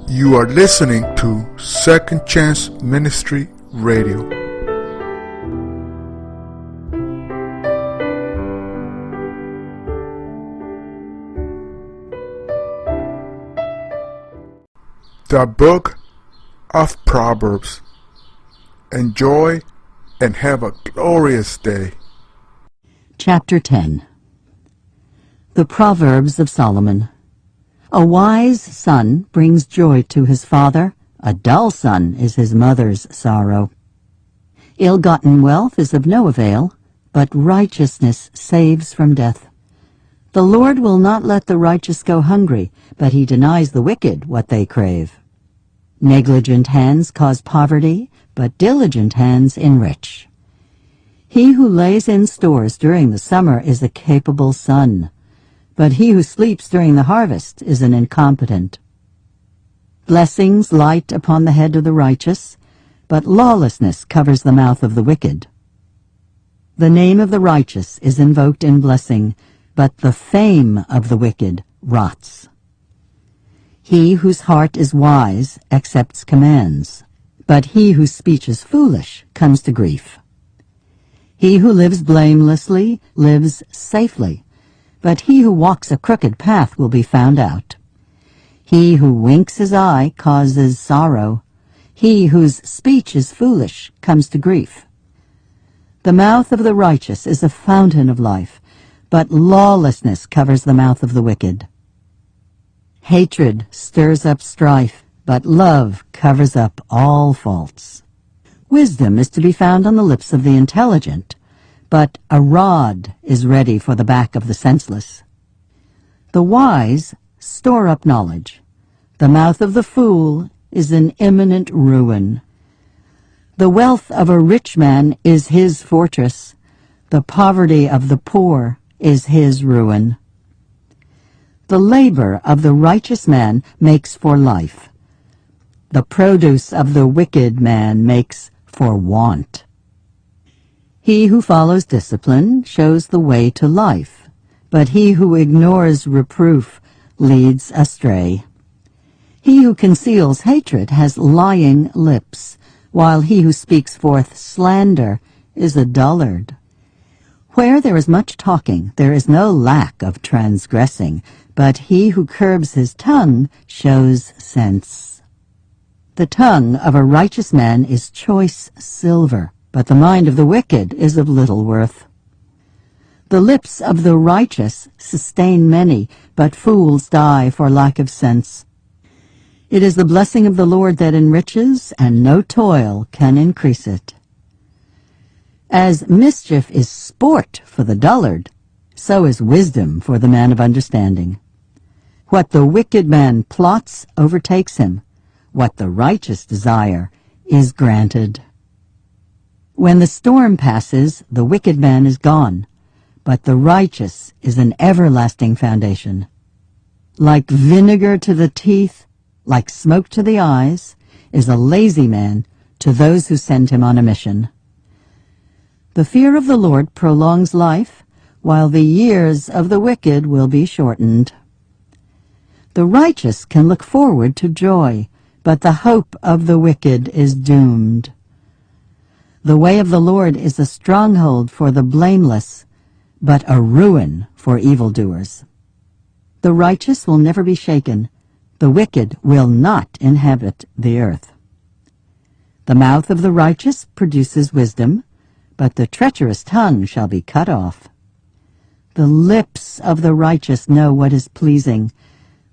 You are listening to Second Chance Ministry Radio. The Book of Proverbs. Enjoy and have a glorious day. Chapter 10. The Proverbs of Solomon. A wise son brings joy to his father. A dull son is his mother's sorrow. Ill-gotten wealth is of no avail, but righteousness saves from death. The Lord will not let the righteous go hungry, but he denies the wicked what they crave. Negligent hands cause poverty, but diligent hands enrich. He who lays in stores during the summer is a capable son, but he who sleeps during the harvest is an incompetent. Blessings light upon the head of the righteous, but lawlessness covers the mouth of the wicked. The name of the righteous is invoked in blessing, but the fame of the wicked rots. He whose heart is wise accepts commands, but he whose speech is foolish comes to grief. He who lives blamelessly lives safely, but he who walks a crooked path will be found out. He who winks his eye causes sorrow. He whose speech is foolish comes to grief. The mouth of the righteous is a fountain of life, but lawlessness covers the mouth of the wicked. Hatred stirs up strife, but love covers up all faults. Wisdom is to be found on the lips of the intelligent, but a rod is ready for the back of the senseless. The wise store up knowledge. The mouth of the fool is an imminent ruin. The wealth of a rich man is his fortress. The poverty of the poor is his ruin. The labor of the righteous man makes for life. The produce of the wicked man makes for want. He who follows discipline shows the way to life, but he who ignores reproof leads astray. He who conceals hatred has lying lips, while he who speaks forth slander is a dullard. Where there is much talking, there is no lack of transgressing, but he who curbs his tongue shows sense. The tongue of a righteous man is choice silver, but the mind of the wicked is of little worth. The lips of the righteous sustain many, but fools die for lack of sense. It is the blessing of the Lord that enriches, and no toil can increase it. As mischief is sport for the dullard, so is wisdom for the man of understanding. What the wicked man plots overtakes him. What the righteous desire is granted. When the storm passes, the wicked man is gone, but the righteous is an everlasting foundation. Like vinegar to the teeth, like smoke to the eyes, is a lazy man to those who send him on a mission. The fear of the Lord prolongs life, while the years of the wicked will be shortened. The righteous can look forward to joy, but the hope of the wicked is doomed. The way of the Lord is a stronghold for the blameless, but a ruin for evildoers. The righteous will never be shaken. The wicked will not inhabit the earth. The mouth of the righteous produces wisdom, but the treacherous tongue shall be cut off. The lips of the righteous know what is pleasing.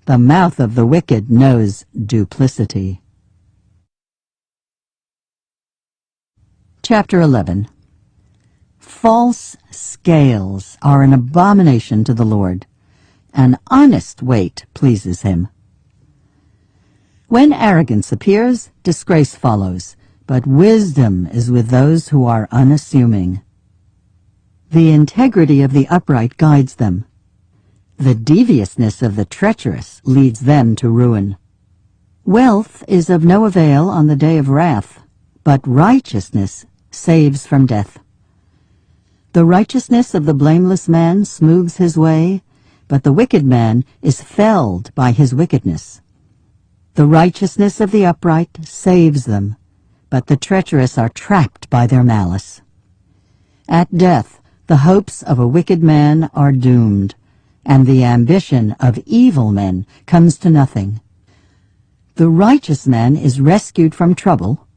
The mouth of the wicked knows duplicity. Chapter 11. False scales are an abomination to the Lord. An honest weight pleases him. When arrogance appears, disgrace follows, but wisdom is with those who are unassuming. The integrity of the upright guides them. The deviousness of the treacherous leads them to ruin. Wealth is of no avail on the day of wrath, but righteousness saves from death. The righteousness of the blameless man smooths his way, but the wicked man is felled by his wickedness. The righteousness of the upright saves them, but the treacherous are trapped by their malice. At death, the hopes of a wicked man are doomed, and the ambition of evil men comes to nothing. The righteous man is rescued from trouble,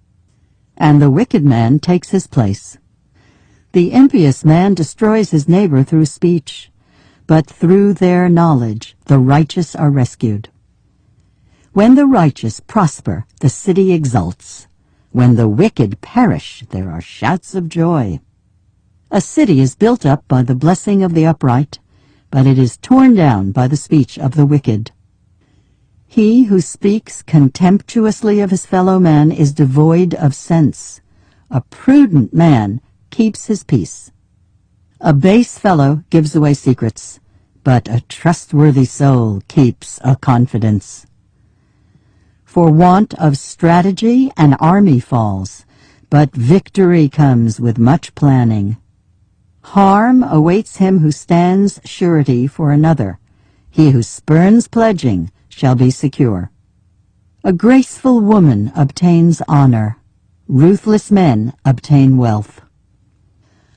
and the wicked man takes his place. The impious man destroys his neighbor through speech, but through their knowledge the righteous are rescued. When the righteous prosper, the city exults. When the wicked perish, there are shouts of joy. A city is built up by the blessing of the upright, but it is torn down by the speech of the wicked. He who speaks contemptuously of his fellow man is devoid of sense. A prudent man keeps his peace. A base fellow gives away secrets, but a trustworthy soul keeps a confidence. For want of strategy, an army falls, but victory comes with much planning. Harm awaits him who stands surety for another. He who spurns pledging shall be secure. A graceful woman obtains honor. Ruthless men obtain wealth.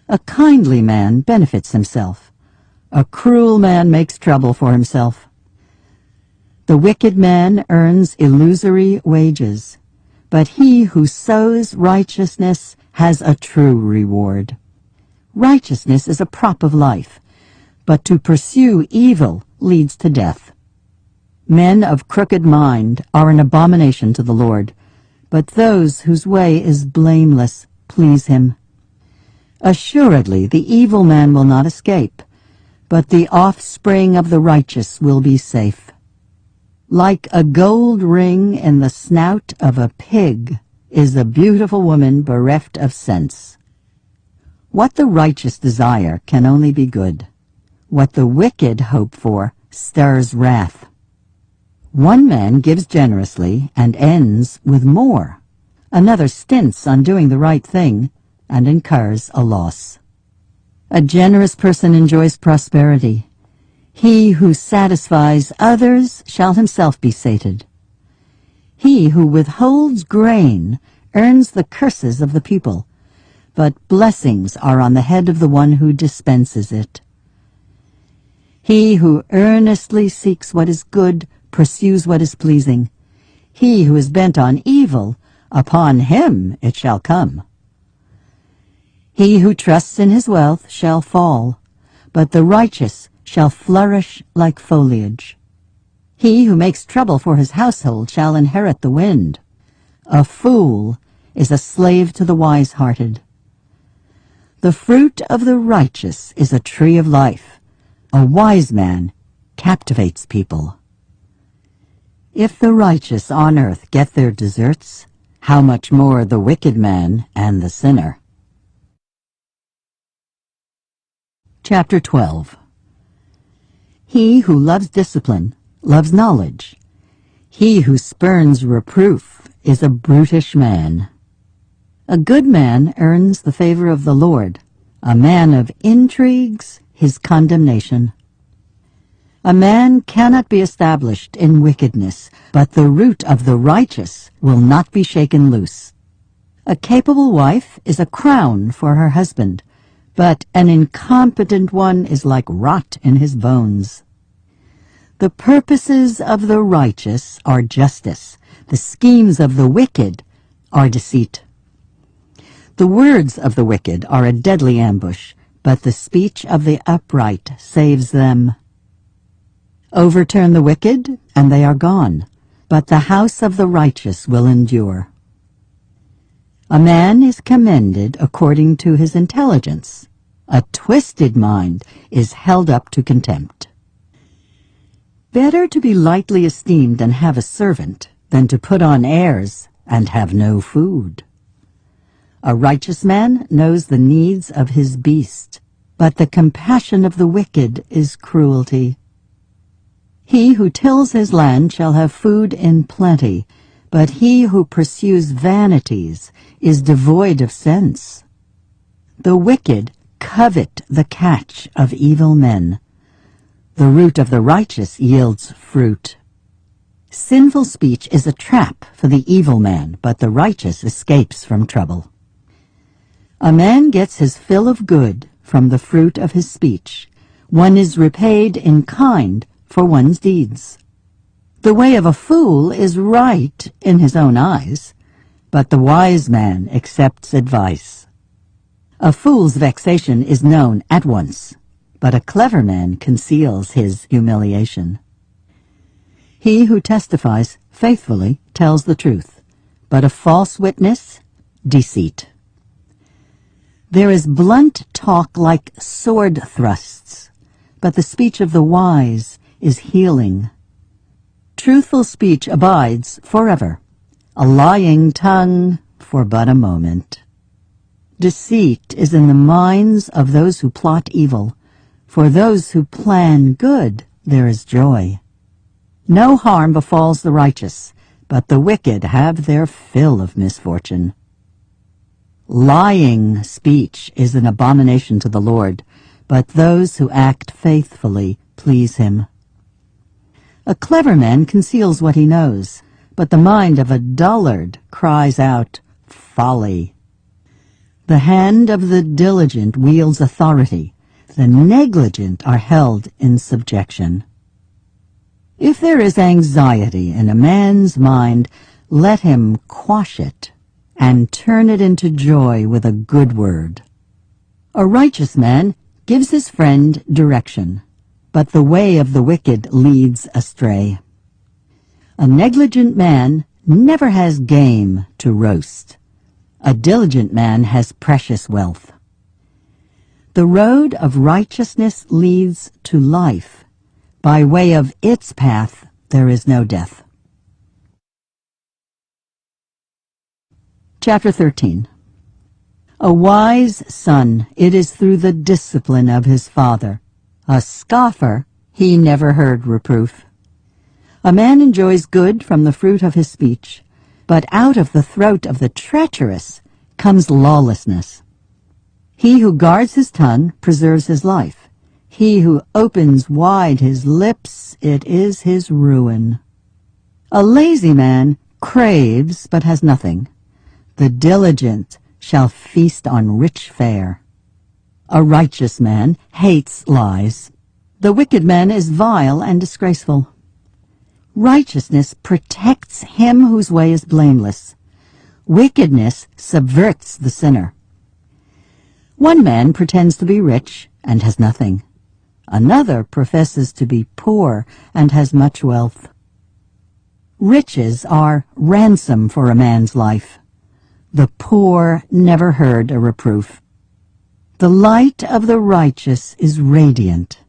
A kindly man benefits himself. A cruel man makes trouble for himself. The wicked man earns illusory wages, but he who sows righteousness has a true reward. Righteousness is a prop of life, but to pursue evil leads to death. Men of crooked mind are an abomination to the Lord, but those whose way is blameless please him. Assuredly, the evil man will not escape, but the offspring of the righteous will be safe. Like a gold ring in the snout of a pig is a beautiful woman bereft of sense. What the righteous desire can only be good. What the wicked hope for stirs wrath. One man gives generously and ends with more. Another stints on doing the right thing and incurs a loss. A generous person enjoys prosperity. He who satisfies others shall himself be sated. He who withholds grain earns the curses of the people, but blessings are on the head of the one who dispenses it. He who earnestly seeks what is good pursues what is pleasing. He who is bent on evil, upon him it shall come. He who trusts in his wealth shall fall, but the righteous shall flourish like foliage. He who makes trouble for his household shall inherit the wind. A fool is a slave to the wise-hearted. The fruit of the righteous is a tree of life. A wise man captivates people. If the righteous on earth get their deserts, how much more the wicked man and the sinner. Chapter 12. He who loves discipline loves knowledge. He who spurns reproof is a brutish man. A good man earns the favor of the Lord. A man of intrigues, his condemnation. A man cannot be established in wickedness, but the root of the righteous will not be shaken loose. A capable wife is a crown for her husband, but an incompetent one is like rot in his bones. The purposes of the righteous are justice. The schemes of the wicked are deceit. The words of the wicked are a deadly ambush, but the speech of the upright saves them. Overturn the wicked, and they are gone, but the house of the righteous will endure. A man is commended according to his intelligence. A twisted mind is held up to contempt. Better to be lightly esteemed and have a servant than to put on airs and have no food. A righteous man knows the needs of his beast, but the compassion of the wicked is cruelty. He who tills his land shall have food in plenty, but he who pursues vanities is devoid of sense. The wicked covet the catch of evil men. The root of the righteous yields fruit. Sinful speech is a trap for the evil man, but the righteous escapes from trouble. A man gets his fill of good from the fruit of his speech. One is repaid in kind for one's deeds. The way of a fool is right in his own eyes, but the wise man accepts advice. A fool's vexation is known at once, but a clever man conceals his humiliation. He who testifies faithfully tells the truth, but a false witness, deceit. There is blunt talk like sword thrusts, but the speech of the wise is healing. Truthful speech abides forever, a lying tongue for but a moment. Deceit is in the minds of those who plot evil. For those who plan good there is joy. No harm befalls the righteous, but the wicked have their fill of misfortune. Lying speech is an abomination to the Lord, but those who act faithfully please him. A clever man conceals what he knows, but the mind of a dullard cries out, folly. The hand of the diligent wields authority. The negligent are held in subjection. If there is anxiety in a man's mind, let him quash it and turn it into joy with a good word. A righteous man gives his friend direction, but the way of the wicked leads astray. A negligent man never has game to roast. A diligent man has precious wealth. The road of righteousness leads to life. By way of its path there is no death. Chapter 13. A wise son, it is through the discipline of his father. A scoffer, he never heard reproof. A man enjoys good from the fruit of his speech, but out of the throat of the treacherous comes lawlessness. He who guards his tongue preserves his life. He who opens wide his lips, it is his ruin. A lazy man craves but has nothing. The diligent shall feast on rich fare. A righteous man hates lies. The wicked man is vile and disgraceful. Righteousness protects him whose way is blameless. Wickedness subverts the sinner. One man pretends to be rich and has nothing. Another professes to be poor and has much wealth. Riches are ransom for a man's life. The poor never heard a reproof. The light of the righteous is radiant.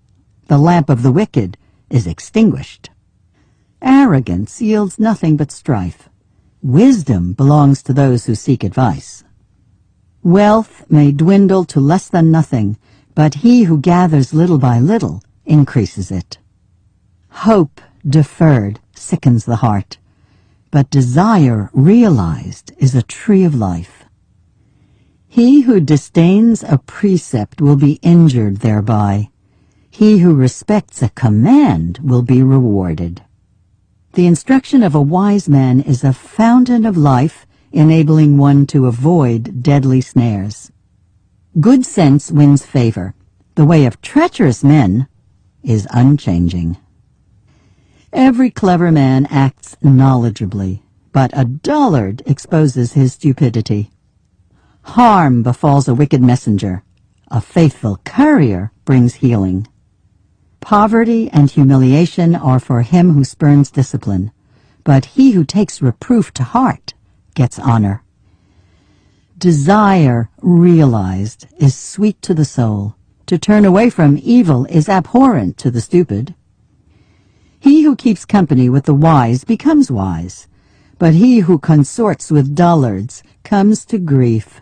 The lamp of the wicked is extinguished. Arrogance yields nothing but strife. Wisdom belongs to those who seek advice. Wealth may dwindle to less than nothing, but he who gathers little by little increases it. Hope deferred sickens the heart, but desire realized is a tree of life. He who disdains a precept will be injured thereby. He who respects a command will be rewarded. The instruction of a wise man is a fountain of life, enabling one to avoid deadly snares. Good sense wins favor. The way of treacherous men is unchanging. Every clever man acts knowledgeably, but a dullard exposes his stupidity. Harm befalls a wicked messenger. A faithful courier brings healing. Poverty and humiliation are for him who spurns discipline, but he who takes reproof to heart gets honor. Desire realized is sweet to the soul. To turn away from evil is abhorrent to the stupid. He who keeps company with the wise becomes wise, but he who consorts with dullards comes to grief.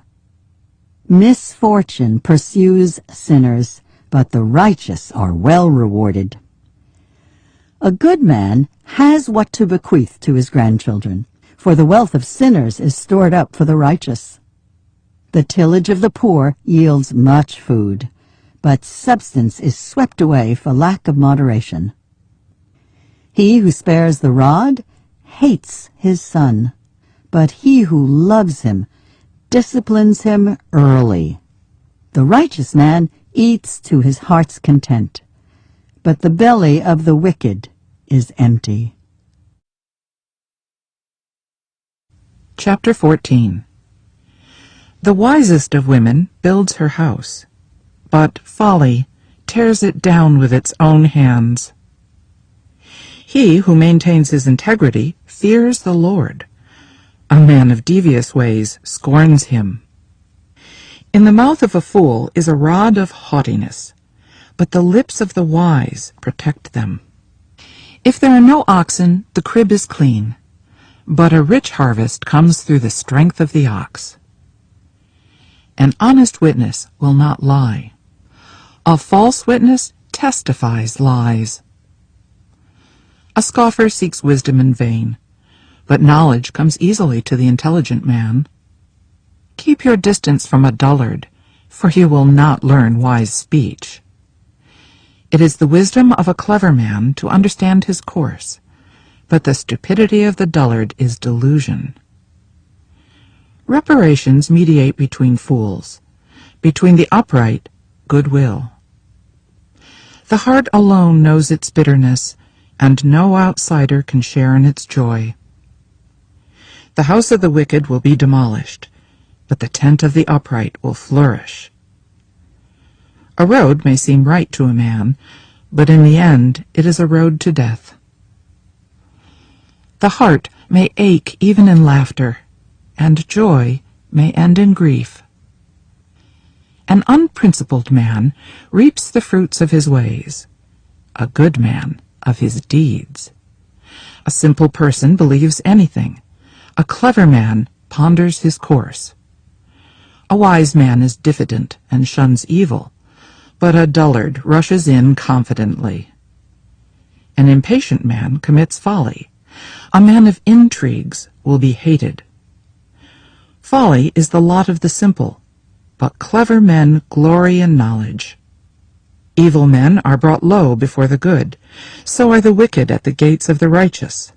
Misfortune pursues sinners, but the righteous are well rewarded. A good man has what to bequeath to his grandchildren, for the wealth of sinners is stored up for the righteous. The tillage of the poor yields much food, but substance is swept away for lack of moderation. He who spares the rod hates his son, but he who loves him disciplines him early. The righteous man eats to his heart's content, but the belly of the wicked is empty. Chapter 14. The wisest of women builds her house, but folly tears it down with its own hands. He who maintains his integrity fears the Lord. A man of devious ways scorns him. In the mouth of a fool is a rod of haughtiness, but the lips of the wise protect them. If there are no oxen, the crib is clean, but a rich harvest comes through the strength of the ox. An honest witness will not lie. A false witness testifies lies. A scoffer seeks wisdom in vain, but knowledge comes easily to the intelligent man. Keep your distance from a dullard, for he will not learn wise speech. It is the wisdom of a clever man to understand his course, but the stupidity of the dullard is delusion. Reparations mediate between fools, between the upright, goodwill. The heart alone knows its bitterness, and no outsider can share in its joy. The house of the wicked will be demolished, but the tent of the upright will flourish. A road may seem right to a man, but in the end it is a road to death. The heart may ache even in laughter, and joy may end in grief. An unprincipled man reaps the fruits of his ways, a good man of his deeds. A simple person believes anything. A clever man ponders his course. A wise man is diffident and shuns evil, but a dullard rushes in confidently. An impatient man commits folly. A man of intrigues will be hated. Folly is the lot of the simple, but clever men glory in knowledge. Evil men are brought low before the good, so are the wicked at the gates of the righteous.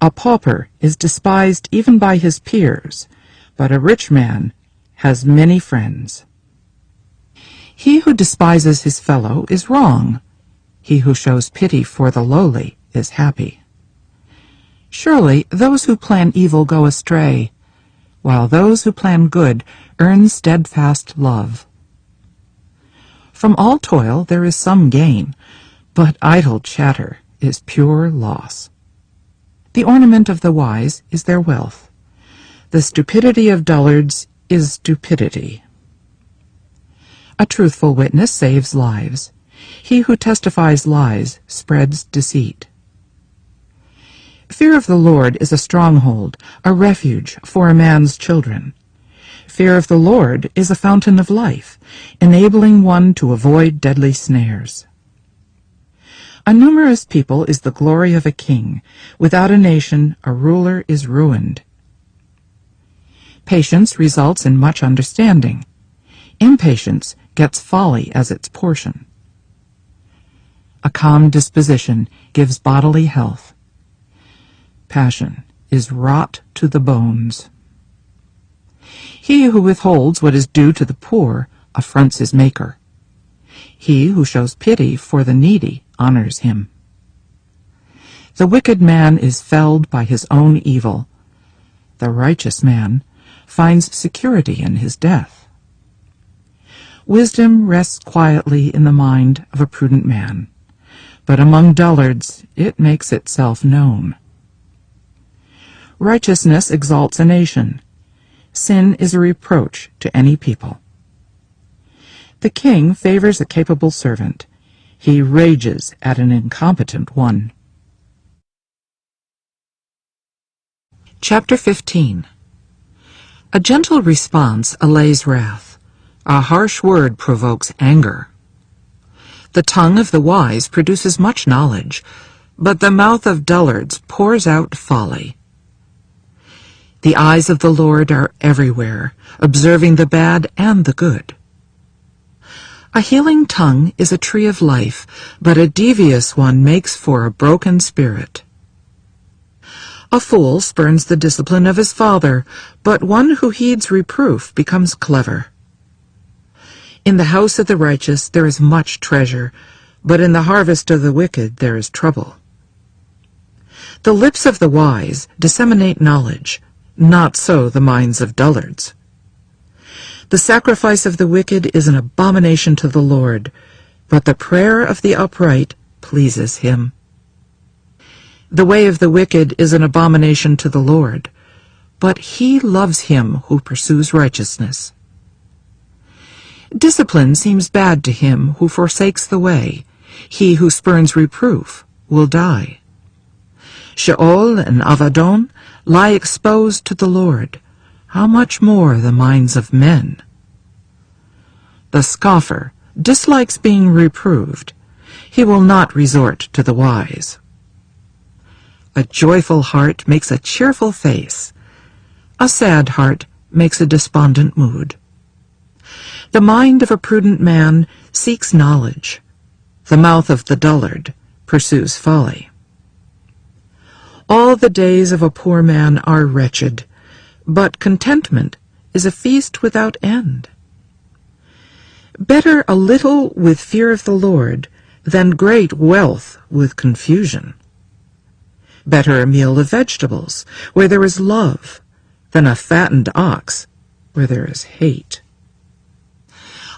A pauper is despised even by his peers, but a rich man has many friends. He who despises his fellow is wrong. He who shows pity for the lowly is happy. Surely those who plan evil go astray, while those who plan good earn steadfast love. From all toil there is some gain, but idle chatter is pure loss. The ornament of the wise is their wealth. The stupidity of dullards is stupidity. A truthful witness saves lives. He who testifies lies spreads deceit. Fear of the Lord is a stronghold, a refuge for a man's children. Fear of the Lord is a fountain of life, enabling one to avoid deadly snares. A numerous people is the glory of a king. Without a nation, a ruler is ruined. Patience results in much understanding. Impatience gets folly as its portion. A calm disposition gives bodily health. Passion is rot to the bones. He who withholds what is due to the poor affronts his Maker. He who shows pity for the needy honors him. The wicked man is felled by his own evil. The righteous man finds security in his death. Wisdom rests quietly in the mind of a prudent man, but among dullards it makes itself known. Righteousness exalts a nation. Sin is a reproach to any people. The king favors a capable servant. He rages at an incompetent one. Chapter 15. A gentle response allays wrath. A harsh word provokes anger. The tongue of the wise produces much knowledge, but the mouth of dullards pours out folly. The eyes of the Lord are everywhere, observing the bad and the good. A healing tongue is a tree of life, but a devious one makes for a broken spirit. A fool spurns the discipline of his father, but one who heeds reproof becomes clever. In the house of the righteous there is much treasure, but in the harvest of the wicked there is trouble. The lips of the wise disseminate knowledge, not so the minds of dullards. The sacrifice of the wicked is an abomination to the Lord, but the prayer of the upright pleases him. The way of the wicked is an abomination to the Lord, but he loves him who pursues righteousness. Discipline seems bad to him who forsakes the way. He who spurns reproof will die. Sheol and Avadon lie exposed to the Lord. How much more the minds of men? The scoffer dislikes being reproved. He will not resort to the wise. A joyful heart makes a cheerful face. A sad heart makes a despondent mood. The mind of a prudent man seeks knowledge. The mouth of the dullard pursues folly. All the days of a poor man are wretched, but contentment is a feast without end. Better a little with fear of the Lord than great wealth with confusion. Better a meal of vegetables where there is love than a fattened ox where there is hate.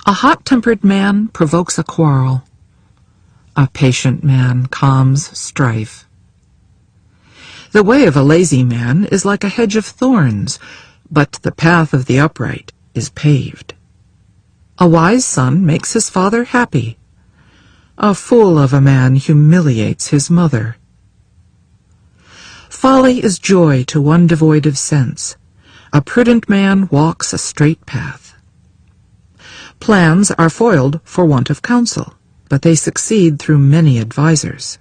A hot-tempered man provokes a quarrel. A patient man calms strife. The way of a lazy man is like a hedge of thorns, but the path of the upright is paved. A wise son makes his father happy. A fool of a man humiliates his mother. Folly is joy to one devoid of sense. A prudent man walks a straight path. Plans are foiled for want of counsel, but they succeed through many advisers.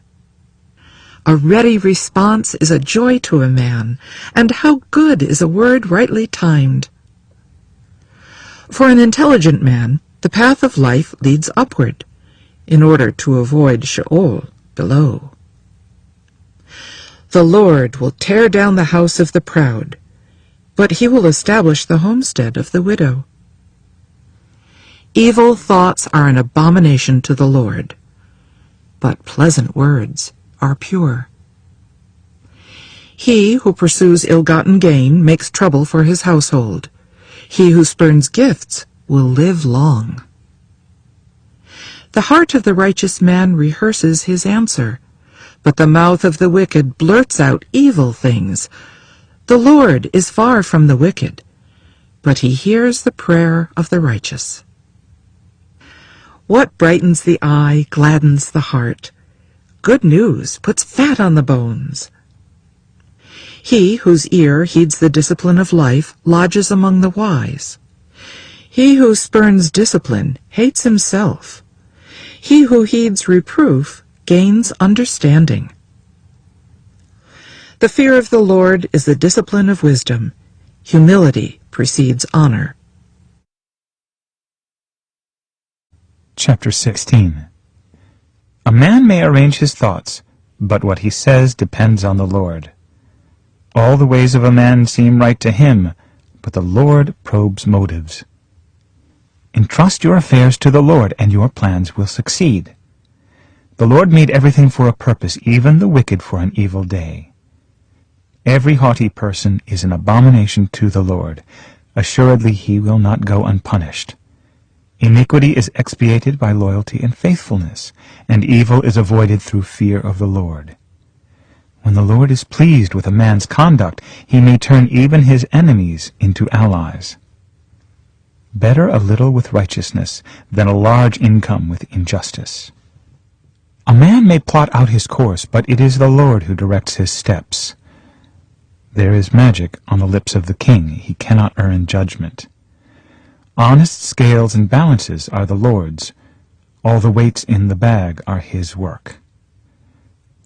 A ready response is a joy to a man, and how good is a word rightly timed. For an intelligent man, the path of life leads upward, in order to avoid Sheol below. The Lord will tear down the house of the proud, but he will establish the homestead of the widow. Evil thoughts are an abomination to the Lord, but pleasant words are pure. He who pursues ill-gotten gain makes trouble for his household. He who spurns gifts will live long. The heart of the righteous man rehearses his answer, but the mouth of the wicked blurts out evil things. The Lord is far from the wicked, but he hears the prayer of the righteous. What brightens the eye gladdens the heart. Good news puts fat on the bones. He whose ear heeds the discipline of life lodges among the wise. He who spurns discipline hates himself. He who heeds reproof gains understanding. The fear of the Lord is the discipline of wisdom. Humility precedes honor. Chapter 16. A man may arrange his thoughts, but what he says depends on the Lord. All the ways of a man seem right to him, but the Lord probes motives. Entrust your affairs to the Lord, and your plans will succeed. The Lord made everything for a purpose, even the wicked for an evil day. Every haughty person is an abomination to the Lord. Assuredly he will not go unpunished. Iniquity is expiated by loyalty and faithfulness, and evil is avoided through fear of the Lord. When the Lord is pleased with a man's conduct, he may turn even his enemies into allies. Better a little with righteousness than a large income with injustice. A man may plot out his course, but it is the Lord who directs his steps. There is magic on the lips of the king. He cannot earn judgment. Honest scales and balances are the Lord's. All the weights in the bag are his work.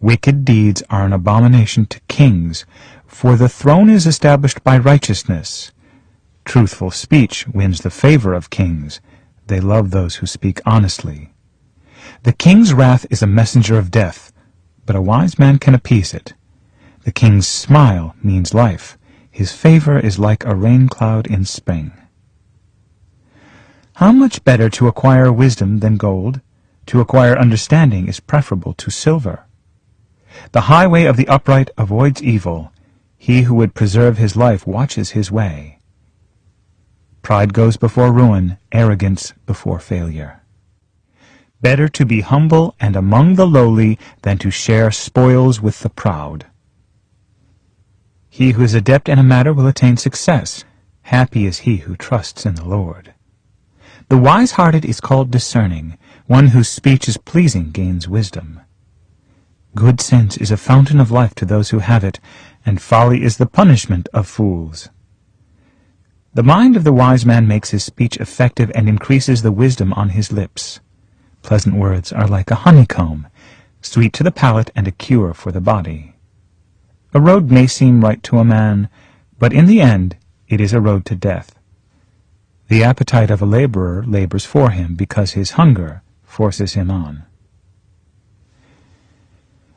Wicked deeds are an abomination to kings. For the throne is established by righteousness. Truthful speech wins the favor of kings. They love those who speak honestly. The king's wrath is a messenger of death, but a wise man can appease it. The king's smile means life. His favor is like a rain cloud in spring. How much better to acquire wisdom than gold? To acquire understanding is preferable to silver. The highway of the upright avoids evil. He who would preserve his life watches his way. Pride goes before ruin, arrogance before failure. Better to be humble and among the lowly than to share spoils with the proud. He who is adept in a matter will attain success. Happy is he who trusts in the Lord. The wise-hearted is called discerning. One whose speech is pleasing gains wisdom. Good sense is a fountain of life to those who have it, and folly is the punishment of fools. The mind of the wise man makes his speech effective and increases the wisdom on his lips. Pleasant words are like a honeycomb, sweet to the palate and a cure for the body. A road may seem right to a man, but in the end it is a road to death. The appetite of a laborer labors for him because his hunger forces him on.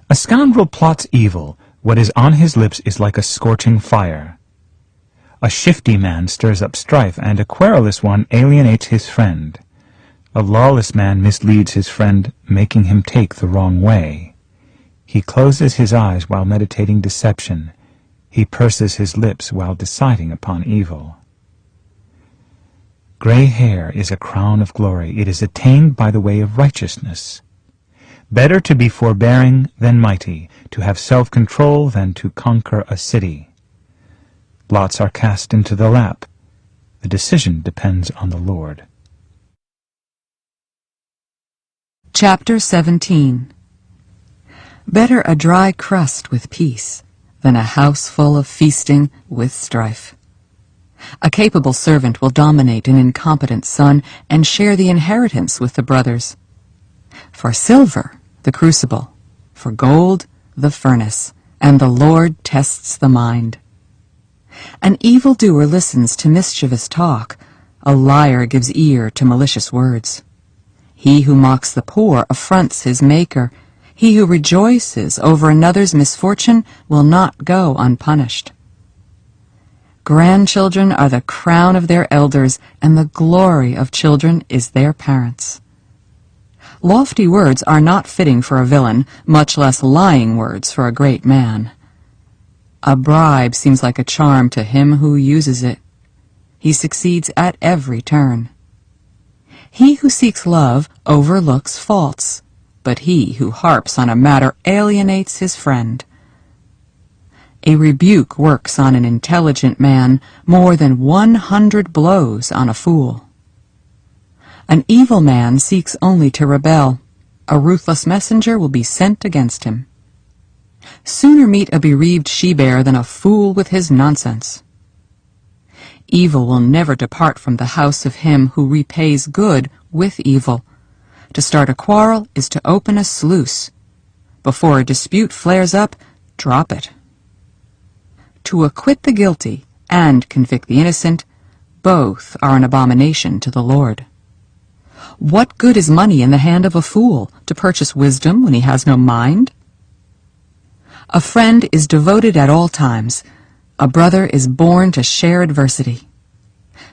A scoundrel plots evil. What is on his lips is like a scorching fire. A shifty man stirs up strife, and a querulous one alienates his friend. A lawless man misleads his friend, making him take the wrong way. He closes his eyes while meditating deception. He purses his lips while deciding upon evil. Gray hair is a crown of glory. It is attained by the way of righteousness. Better to be forbearing than mighty, to have self-control than to conquer a city. Lots are cast into the lap. The decision depends on the Lord. Chapter 17. Better a dry crust with peace than a house full of feasting with strife. A capable servant will dominate an incompetent son and share the inheritance with the brothers. For silver, the crucible; for gold, the furnace; and the Lord tests the mind. An evildoer listens to mischievous talk. A liar gives ear to malicious words. He who mocks the poor affronts his Maker. He who rejoices over another's misfortune will not go unpunished. Grandchildren are the crown of their elders, and the glory of children is their parents. Lofty words are not fitting for a villain, much less lying words for a great man. A bribe seems like a charm to him who uses it. He succeeds at every turn. He who seeks love overlooks faults, but he who harps on a matter alienates his friend. A rebuke works on an intelligent man more than 100 blows on a fool. An evil man seeks only to rebel. A ruthless messenger will be sent against him. Sooner meet a bereaved she-bear than a fool with his nonsense. Evil will never depart from the house of him who repays good with evil. To start a quarrel is to open a sluice. Before a dispute flares up, drop it. To acquit the guilty and convict the innocent, both are an abomination to the Lord. What good is money in the hand of a fool to purchase wisdom when he has no mind? A friend is devoted at all times. A brother is born to share adversity.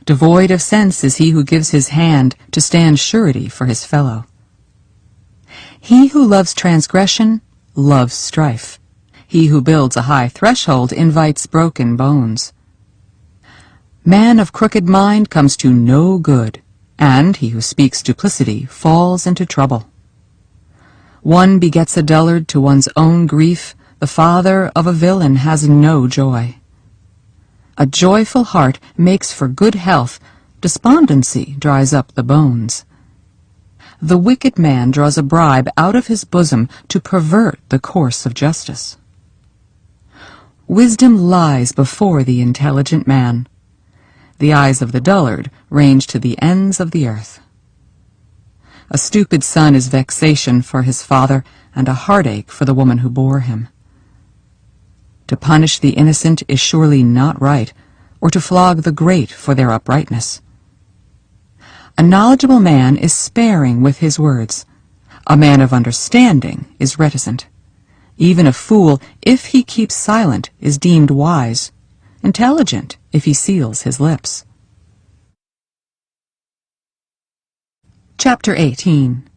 Devoid of sense is he who gives his hand to stand surety for his fellow. He who loves transgression loves strife. He who builds a high threshold invites broken bones. Man of crooked mind comes to no good, and he who speaks duplicity falls into trouble. One begets a dullard to one's own grief. The father of a villain has no joy. A joyful heart makes for good health. Despondency dries up the bones. The wicked man draws a bribe out of his bosom to pervert the course of justice. Wisdom lies before the intelligent man. The eyes of the dullard range to the ends of the earth. A stupid son is vexation for his father, and a heartache for the woman who bore him. To punish the innocent is surely not right, or to flog the great for their uprightness. A knowledgeable man is sparing with his words. A man of understanding is reticent. Even a fool, if he keeps silent, is deemed wise, intelligent if he seals his lips. Chapter 18.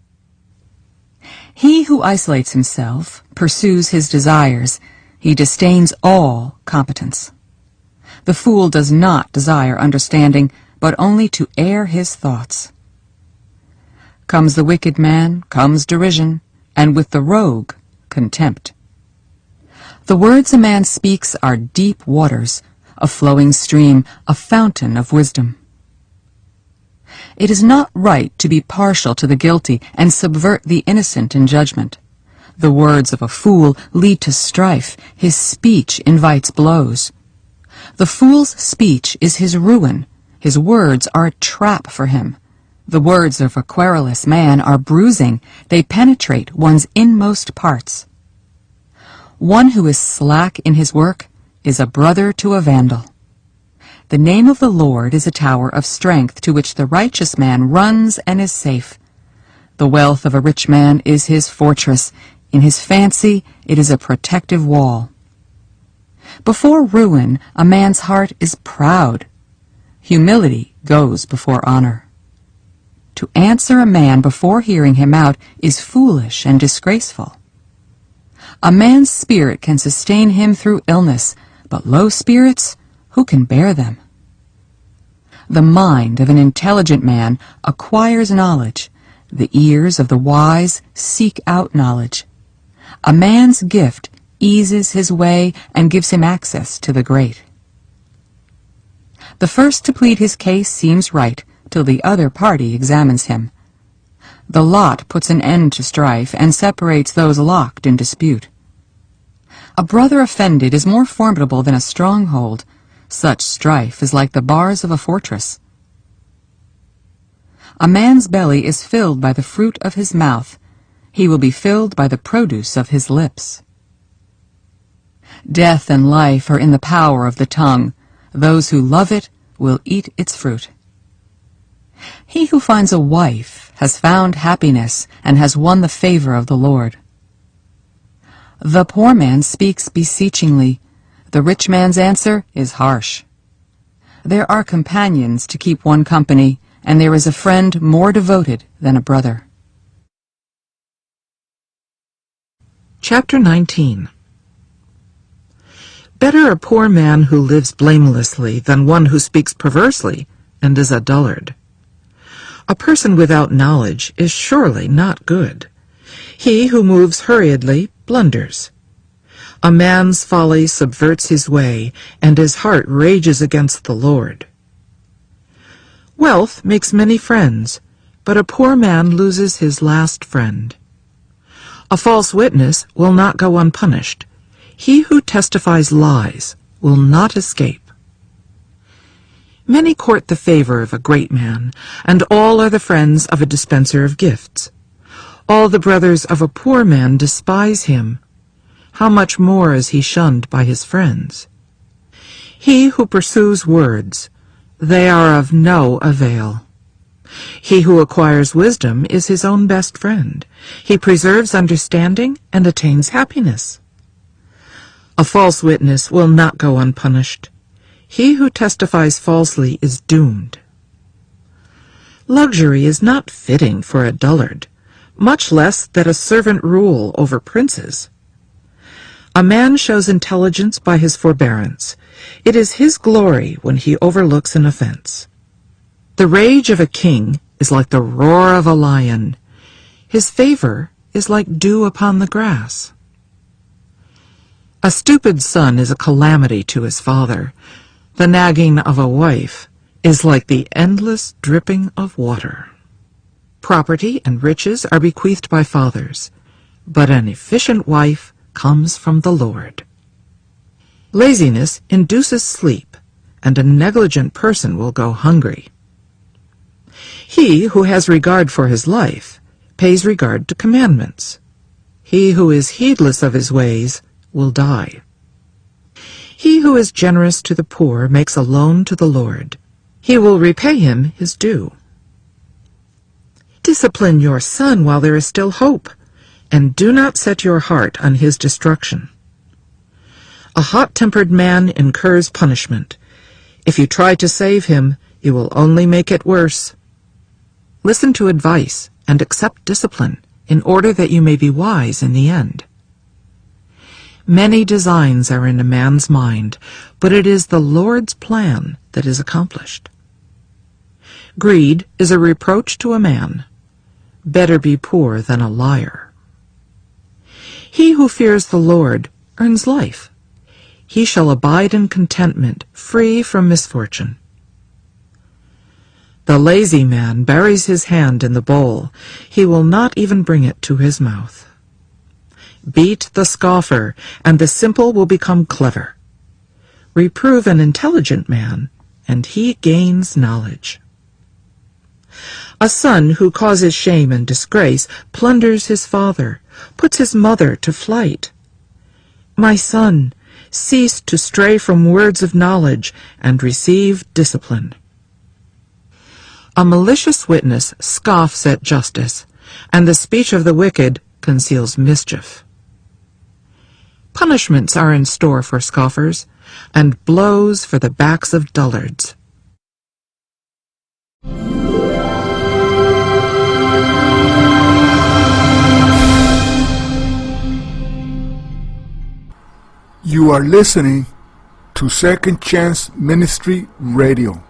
He who isolates himself pursues his desires. He disdains all competence. The fool does not desire understanding, but only to air his thoughts. Comes the wicked man, comes derision, and with the rogue, contempt. The words a man speaks are deep waters, a flowing stream, a fountain of wisdom. It is not right to be partial to the guilty and subvert the innocent in judgment. The words of a fool lead to strife. His speech invites blows. The fool's speech is his ruin. His words are a trap for him. The words of a querulous man are bruising. They penetrate one's inmost parts. One who is slack in his work is a brother to a vandal. The name of the Lord is a tower of strength to which the righteous man runs and is safe. The wealth of a rich man is his fortress. In his fancy, it is a protective wall. Before ruin, a man's heart is proud. Humility goes before honor. To answer a man before hearing him out is foolish and disgraceful. A man's spirit can sustain him through illness, but low spirits, who can bear them? The mind of an intelligent man acquires knowledge. The ears of the wise seek out knowledge. A man's gift eases his way and gives him access to the great. The first to plead his case seems right till the other party examines him. The lot puts an end to strife and separates those locked in dispute. A brother offended is more formidable than a stronghold. Such strife is like the bars of a fortress. A man's belly is filled by the fruit of his mouth. He will be filled by the produce of his lips. Death and life are in the power of the tongue. Those who love it will eat its fruit. He who finds a wife has found happiness and has won the favor of the Lord. The poor man speaks beseechingly. The rich man's answer is harsh. There are companions to keep one company, and there is a friend more devoted than a brother. Chapter 19. Better a poor man who lives blamelessly than one who speaks perversely and is a dullard. A person without knowledge is surely not good. He who moves hurriedly blunders. A man's folly subverts his way, and his heart rages against the Lord. Wealth makes many friends, but a poor man loses his last friend. A false witness will not go unpunished. He who testifies lies will not escape. Many court the favor of a great man, and all are the friends of a dispenser of gifts. All the brothers of a poor man despise him. How much more is he shunned by his friends? He who pursues words, they are of no avail. He who acquires wisdom is his own best friend. He preserves understanding and attains happiness. A false witness will not go unpunished. He who testifies falsely is doomed. Luxury is not fitting for a dullard, much less that a servant rule over princes. A man shows intelligence by his forbearance. It is his glory when he overlooks an offense. The rage of a king is like the roar of a lion. His favor is like dew upon the grass. A stupid son is a calamity to his father. The nagging of a wife is like the endless dripping of water. Property and riches are bequeathed by fathers, but an efficient wife comes from the Lord. Laziness induces sleep, and a negligent person will go hungry. He who has regard for his life pays regard to commandments. He who is heedless of his ways will die. He who is generous to the poor makes a loan to the Lord. He will repay him his due. Discipline your son while there is still hope, and do not set your heart on his destruction. A hot-tempered man incurs punishment. If you try to save him, you will only make it worse. Listen to advice and accept discipline in order that you may be wise in the end. Many designs are in a man's mind, but it is the Lord's plan that is accomplished. Greed is a reproach to a man. Better be poor than a liar. He who fears the Lord earns life. He shall abide in contentment, free from misfortune. The lazy man buries his hand in the bowl. He will not even bring it to his mouth. Beat the scoffer, and the simple will become clever. Reprove an intelligent man, and he gains knowledge. A son who causes shame and disgrace plunders his father, puts his mother to flight. My son, cease to stray from words of knowledge, and receive discipline. A malicious witness scoffs at justice, and the speech of the wicked conceals mischief. Punishments are in store for scoffers, and blows for the backs of dullards. You are listening to Second Chance Ministry Radio.